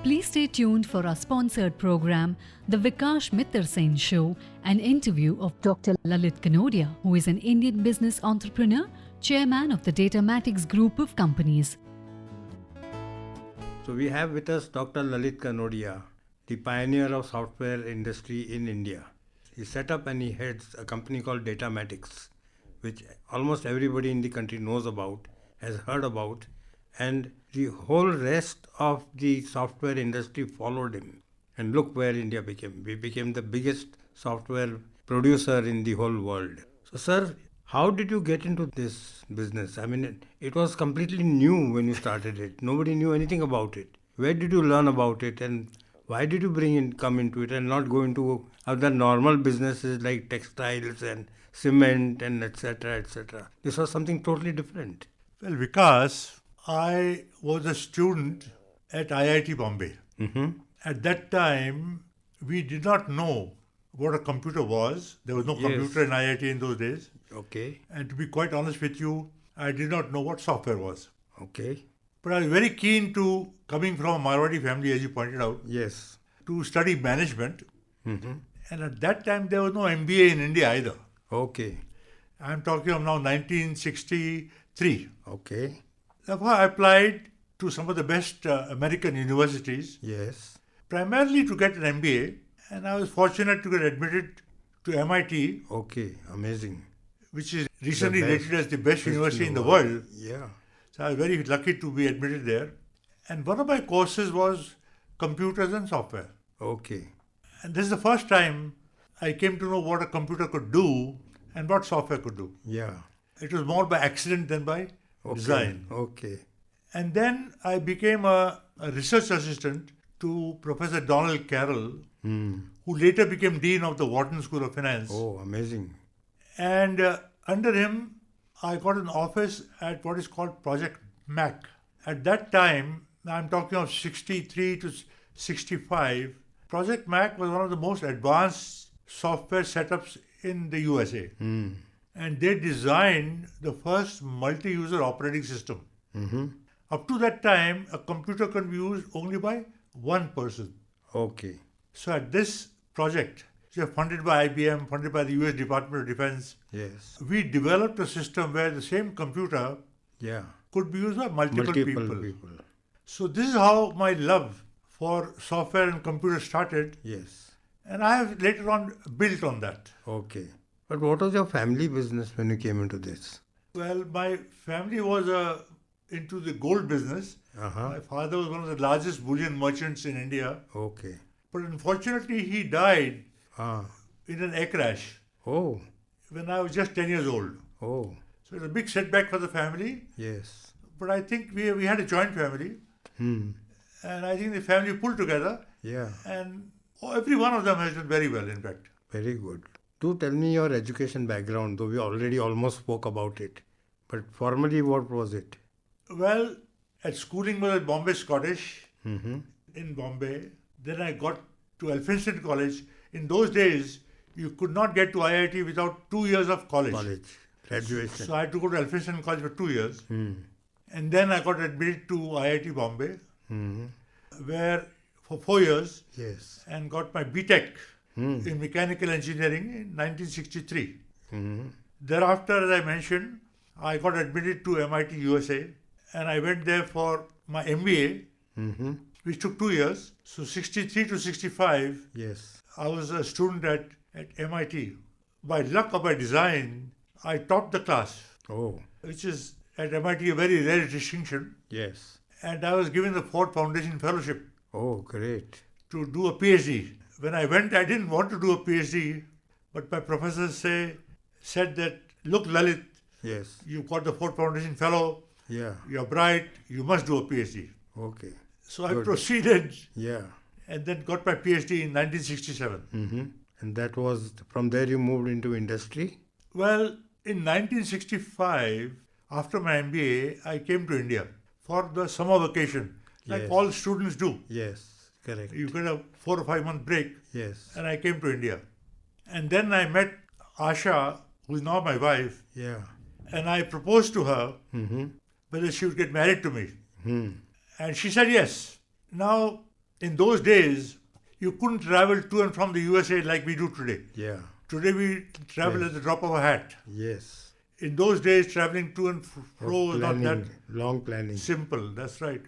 Please stay tuned for our sponsored program, The Vikash Mittal Sen Show, an interview of Dr. Lalit Kanodia, who is an Indian business entrepreneur, chairman of the Datamatics group of companies. So we have with us Dr. Lalit Kanodia, the pioneer of software industry in India. He set up and he heads a company called Datamatics, which almost everybody in the country knows about, has heard about, and the whole rest of the software industry followed him. And look where India became. We became the biggest software producer in the whole world. So, sir, how did you get into this business? I mean, it was completely new when you started it. Nobody knew anything about it. Where did you learn about it, and why did you come into it and not go into other normal businesses like textiles and cement and etc. etc.? This was something totally different. Well, Vikas, I was a student at IIT Bombay. At that time, we did not know what a computer was. There was no computer in IIT in those days. Okay. And to be quite honest with you, I did not know what software was. Okay. But I was very keen to, coming from a Marwadi family, as you pointed out, Yes. to study management. And at that time, there was no MBA in India either. Okay. I'm talking of now 1963. Okay. Therefore, I applied to some of the best American universities, Yes. primarily to get an MBA, and I was fortunate to get admitted to MIT, Okay. Amazing. which is recently best- rated as the best university in the world. world. Yeah. So I was very lucky to be admitted there. And one of my courses was computers and software. Okay. And this is the first time I came to know what a computer could do and what software could do. Yeah. It was more by accident than by design. Okay. And then I became a research assistant to Professor Donald Carroll, who later became Dean of the Wharton School of Finance. Oh, amazing. And under him, I got an office at what is called Project Mac. At that time, I'm talking of 63 to 65, Project Mac was one of the most advanced software setups in the USA. And they designed the first multi-user operating system. Up to that time, a computer could be used only by one person. Okay. So at this project, which was funded by IBM, funded by the US Department of Defense, Yes. we developed a system where the same computer Yeah. could be used by multiple people. people. So this is how my love for software and computers started, Yes. and I have later on built on that. Okay. But what was your family business when you came into this? Well, my family was into the gold business. My father was one of the largest bullion merchants in India, Okay. but unfortunately he died Ah. in an air crash Oh. when I was just 10 years old. Oh. So it was a big setback for the family, Yes. but I think we had a joint family, and I think the family pulled together, Yeah. and every one of them has done very well, in fact. Very good. Do tell me your education background, though we already almost spoke about it. But formally, what was it? Well, at schooling was at Bombay Scottish in Bombay. Then I got to Elphinstone College. In those days, you could not get to IIT without 2 years of college. Graduation. So I had to go to Elphinstone College for 2 years. And then I got admitted to IIT Bombay, where for 4 years, Yes. and got my BTech in mechanical engineering in 1963. Thereafter, as I mentioned, I got admitted to MIT USA, and I went there for my MBA, which took 2 years. So 63 to 65, Yes. I was a student at MIT. By luck or by design, I topped the class, Oh. which is at MIT a very rare distinction. Yes. And I was given the Ford Foundation Fellowship Oh, great. to do a PhD. When I went, I didn't want to do a PhD, but my professors said that, look, Lalit, Yes. you've got the Ford Foundation Fellow, Yeah. you're bright, you must do a PhD. Okay. So I Good. proceeded Yeah. and then got my PhD in 1967. And that was, from there you moved into industry? Well, in 1965, after my MBA, I came to India for the summer vacation, like Yes. all students do. Yes. Correct. You get a 4 or 5 month break, Yes. and I came to India. And then I met Asha, who is now my wife, Yeah. and I proposed to her whether she would get married to me. And she said yes. Now, in those days, you couldn't travel to and from the USA like we do today. Yeah. Today we travel Yes. at the drop of a hat. Yes. In those days, traveling to and fro was not that Planning, long planning. simple. That's right.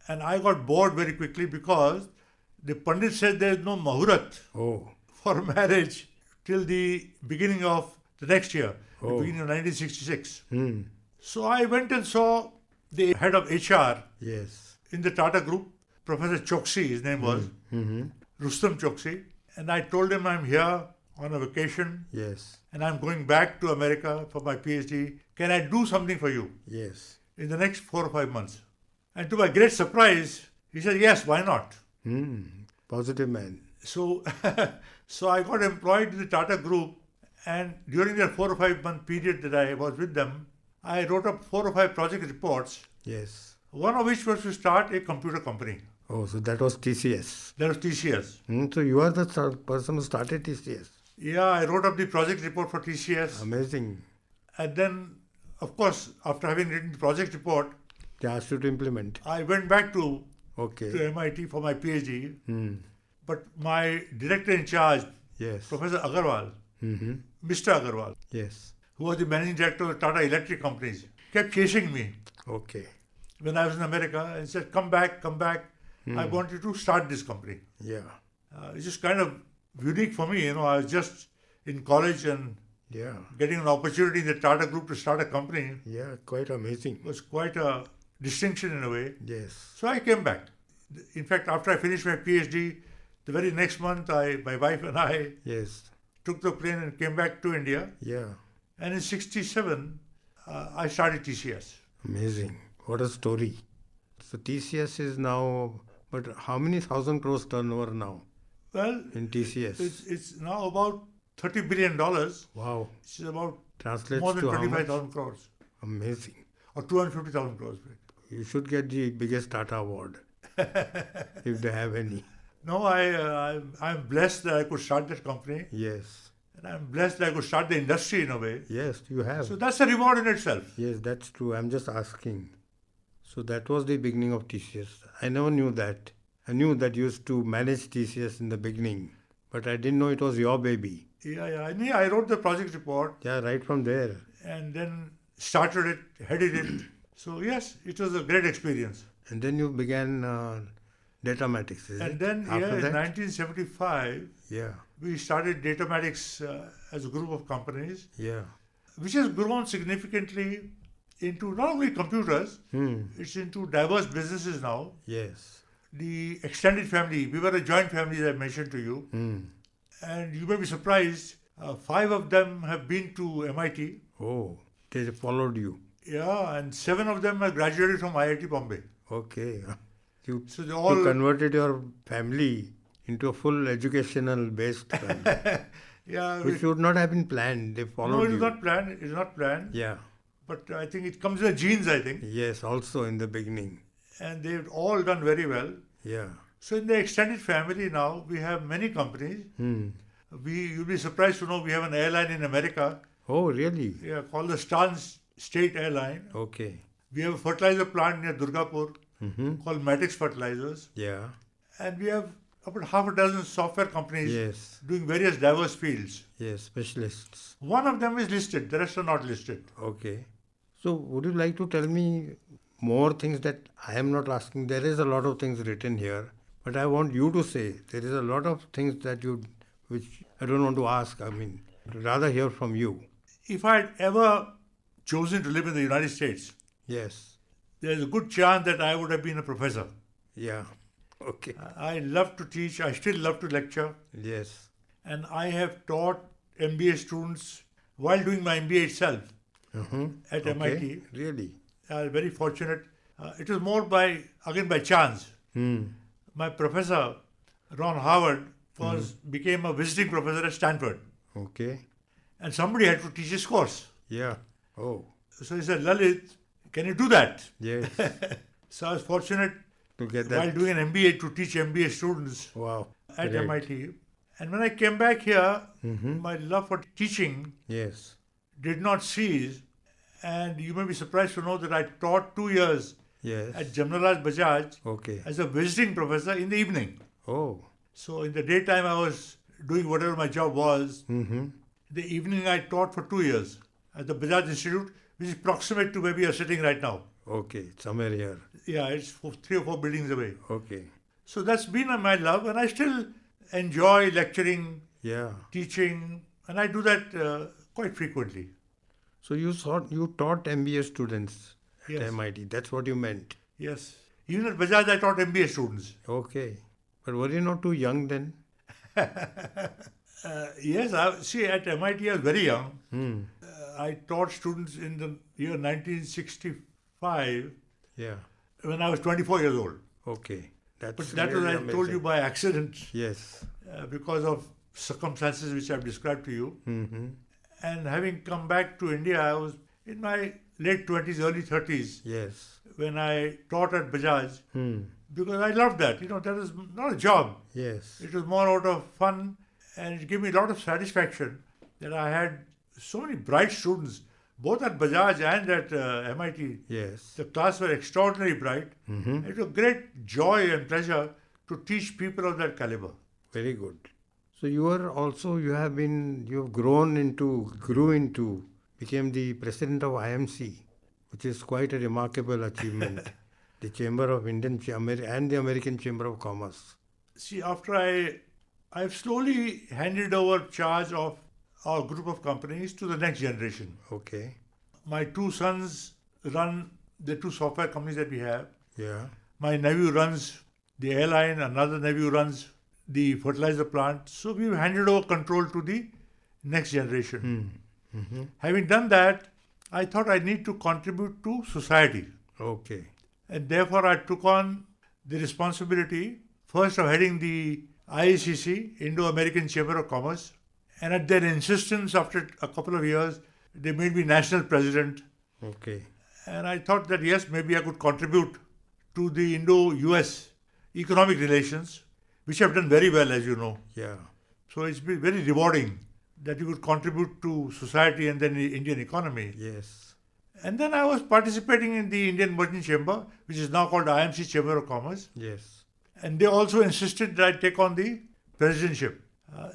And I got bored very quickly because the Pandit said there is no Mahurat Oh. for marriage till the beginning of the next year, the Oh. beginning of 1966. Hmm. So I went and saw the head of HR Yes. in the Tata Group, Professor Choksi, his name was, Mm-hmm. Rustam Choksi. And I told him I'm here on a vacation Yes. and I'm going back to America for my PhD. Can I do something for you Yes. in the next 4 or 5 months? And to my great surprise, he said, yes, why not? Hmm. Positive man. So, so I got employed in the Tata Group, and during that 4 or 5 month period that I was with them, I wrote up 4 or 5 project reports, Yes. one of which was to start a computer company. Oh, so that was TCS. That was TCS. So you are the person who started TCS. Yeah, I wrote up the project report for TCS. Amazing. And then, of course, after having written the project report, They asked you to implement. I went back to Okay. MIT for my PhD. Hmm. But my director in charge, Yes. Professor Agarwal, Mm-hmm. Mr. Agarwal, Yes. who was the managing director of Tata Electric Companies, kept chasing me Okay. when I was in America and said, come back, come back. I want you to start this company. Yeah. It's just kind of unique for me. I was just in college and Yeah. getting an opportunity in the Tata Group to start a company Yeah. Quite amazing. was quite a distinction in a way. Yes. So I came back. In fact, after I finished my PhD, the very next month, my wife and I Yes. took the plane and came back to India. Yeah. And in 67, I started TCS. Amazing. What a story. So TCS is now, but how many thousand crores turnover now Well, in TCS? it's now about $30 billion, which Wow. is about Translates more than to how much? 25,000 crores Amazing. or 250,000 crores. You should get the biggest Tata award if they have any. No, I'm blessed that I could start that company, Yes. and I'm blessed that I could start the industry in a way. Yes, you have. So that's a reward in itself. Yes, that's true. I'm just asking. So that was the beginning of TCS. I never knew that. I knew that you used to manage TCS in the beginning, but I didn't know it was your baby. Yeah. I wrote the project report Yeah, right from there. and then started it, headed it. So yes, it was a great experience. And then you began Datamatics, is And it? then, After in that? 1975, Yeah, we started Datamatics as a group of companies, yeah. which has grown significantly into not only computers, it's into diverse businesses now. Yes. The extended family, we were a joint family, as I mentioned to you, and you may be surprised, 5 of them have been to MIT, Oh, they followed you. and 7 of them have graduated from IIT Bombay. Okay. You, So they you all, converted your family into a full educational based family, which would not have been planned. They followed no, it you. is not planned, it is not planned, Yeah. but I think it comes in the genes, I think, Yes, also in the beginning. and they've all done very well. Yeah. So in the extended family now, we have many companies. You'll be surprised to know we have an airline in America, Oh, really? called the Stan State Airline. Okay. We have a fertilizer plant near Durgapur called Matix Fertilizers. Yeah. And we have about half a dozen software companies Yes. doing various diverse fields. Yes, specialists. One of them is listed, the rest are not listed. Okay. So, would you like to tell me more things that I am not asking? There is a lot of things written here, but I want you to say there is a lot of things that which I don't want to ask. I mean, I'd rather hear from you. If I had ever chosen to live in the United States, Yes. there's a good chance that I would have been a professor. Yeah. Okay. I love to teach, I still love to lecture, Yes. and I have taught MBA students while doing my MBA itself at Okay. MIT. Really? Very fortunate. It was more by chance. My professor, Ron Howard, became a visiting professor at Stanford, Okay. and somebody had to teach his course. Yeah. Oh. So he said, Lalit, can you do that? Yes. So I was fortunate To get while that. doing an MBA to teach MBA students Wow. at Great. MIT. And when I came back here, my love for teaching Yes. did not cease. And you may be surprised to know that I taught 2 years Yes. at Jamnalal Bajaj Okay. as a visiting professor in the evening. Oh. So in the daytime I was doing whatever my job was. Mm-hmm. In the evening I taught for 2 years at the Bajaj Institute, which is proximate to where we are sitting right now. Okay. Somewhere here. Yeah, it's 3 or 4 buildings away. Okay. So that's been my love, and I still enjoy lecturing, Yeah. teaching, and I do that quite frequently. So you taught MBA students at Yes. MIT. That's what you meant. Yes. Even at Bajaj, I taught MBA students. Okay. But were you not too young then? Yes, see, at MIT, I was very young. Hmm. I taught students in the year 1965 Yeah. when I was 24 years old. Okay. That's But that was, really I told you, amazing. by accident Yes. because of circumstances which I've described to you. Mm-hmm. And having come back to India, I was in my late 20s, early 30s Yes. when I taught at Bajaj Hmm. because I loved that. That was not a job. Yes. It was more out of fun, and it gave me a lot of satisfaction that I had so many bright students, both at Bajaj and at MIT. Yes. The class were extraordinarily bright. Mm-hmm. It was great joy and pleasure to teach people of that caliber. Very good. So you have grew into, became the president of IMC, which is quite a remarkable achievement. The Chamber of Indian and the American Chamber of Commerce. See, after I've slowly handed over charge of our group of companies to the next generation. Okay. My 2 sons run the 2 software companies that we have. Yeah. My nephew runs the airline, another nephew runs the fertilizer plant. So we've handed over control to the next generation. Mm-hmm. Having done that, I thought I need to contribute to society. Okay. And therefore I took on the responsibility first of heading the IACC, Indo-American Chamber of Commerce. And at their insistence, after a couple of years, they made me national president. Okay. And I thought that yes, maybe I could contribute to the Indo-US economic relations, which have done very well, as you know. Yeah. So it's been very rewarding that you could contribute to society and then the Indian economy. Yes. And then I was participating in the Indian Merchant Chamber, which is now called IMC Chamber of Commerce. Yes. And they also insisted that I take on the presidentship.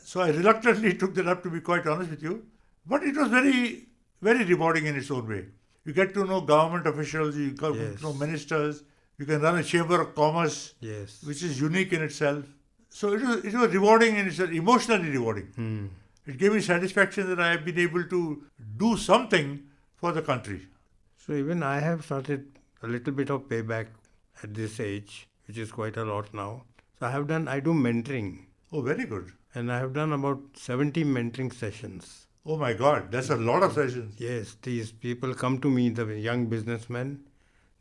So I reluctantly took that up, to be quite honest with you. But it was very, very rewarding in its own way. You get to know government officials, you get Yes. to know ministers, you can run a Chamber of Commerce, Yes. which is unique in itself. So it was rewarding and it's emotionally rewarding. Hmm. It gave me satisfaction that I have been able to do something for the country. So even I have started a little bit of payback at this age, which is quite a lot now. So I do mentoring, Oh, very good. and I have done about 70 mentoring sessions. Oh my God, that's a lot of sessions. Yes, these people come to me, the young businessmen,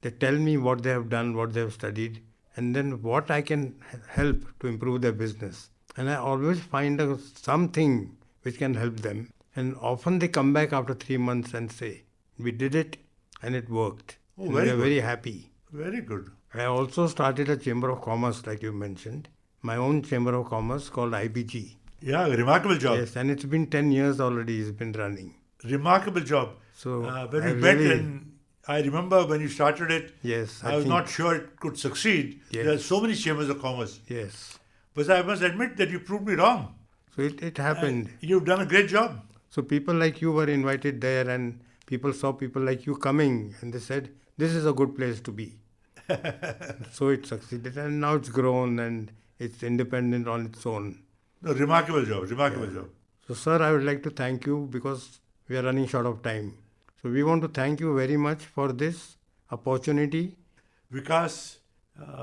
they tell me what they have done, what they have studied, and then what I can help to improve their business. And I always find something which can help them. And often they come back after 3 months and say, we did it and it worked. Oh, And very we are good. very happy. Very good. I also started a Chamber of Commerce, like you mentioned, my own Chamber of Commerce called IBG. Yeah, remarkable job. Yes, and it's been 10 years already it's been running. Remarkable job. So When I we met, really- and I remember when you started it, Yes, I was think- not sure it could succeed. Yes. There are so many chambers of commerce. Yes. But I must admit that you proved me wrong. So it happened. You've done a great job. So people like you were invited there, and people saw people like you coming, and they said, this is a good place to be. So it succeeded, and now it's grown and it's independent on its own. No, remarkable job. Remarkable job. So sir, I would like to thank you because we are running short of time. So we want to thank you very much for this opportunity. Vikas,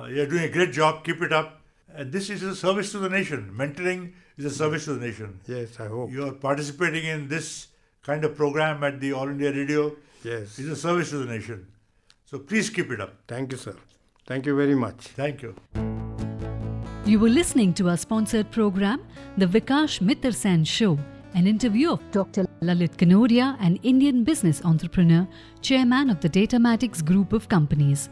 you're doing a great job. Keep it up. And this is a service to the nation. Mentoring is a service to the nation. Yes, I hope. You're participating in this kind of program at the All India Radio. Yes. It's a service to the nation. So please keep it up. Thank you, sir. Thank you very much. Thank you. You were listening to our sponsored program, The Vikash Mittal Sen Show, an interview of Dr. Lalit Kanodia, an Indian business entrepreneur, chairman of the Datamatics group of companies.